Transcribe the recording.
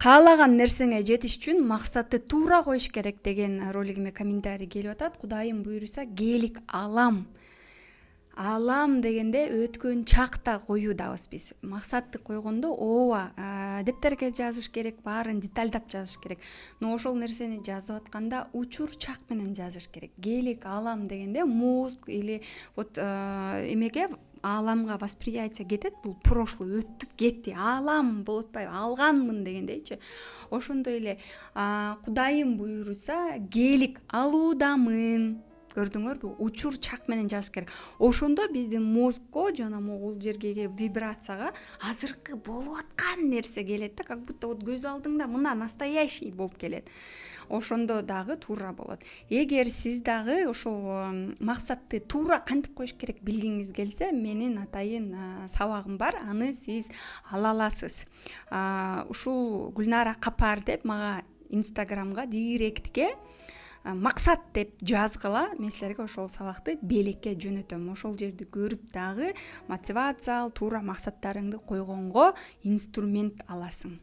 каалаган нерсеңе жетиш үчүн максатты туура коюш керек деген ролигиме комментарий келип атат. Кудайым буйруса гейлик алам. Алам дегенде өткөн чакта коюудабыз биз. Максатты койгондо ооба дептерге жазыш керек, баарын детальдап жазыш керек. Но ошол нерсени жазып атканда учур чак менен жазыш керек. Гейлик алам дегенде мозг или вот эмеге ааламга восприятие кетет. Бул прошлый өтүп кетти. Алам болуп атпайбы? Алганмын дегендейчи. Ошондой эле Кудайым буйруса гейлик алуудамын. Көрдүңөрбү? Учур чак менен жазыш керек. Ошондо биздин мозгко жана могул жергеге вибрацияга азыркы болуп аткан нерсе келет да, как будто вот көз алдыңда мына настоящий болуп келет. Ошондо дагы туура болот. Эгер сиз дагы ошол максатты туура кантип коюш керек билгиңиз келсе, менин атайын сабагым бар. Аны сиз ала аласыз. Ушул Гүлнара Капар деп мага Инстаграмга директке максат деп жазгыла, мен силерге ошол сабакты белекке жөнөтөм. Ошол жерди көрүп дагы мотивациялуу туура максаттарыңды койгонго инструмент аласың.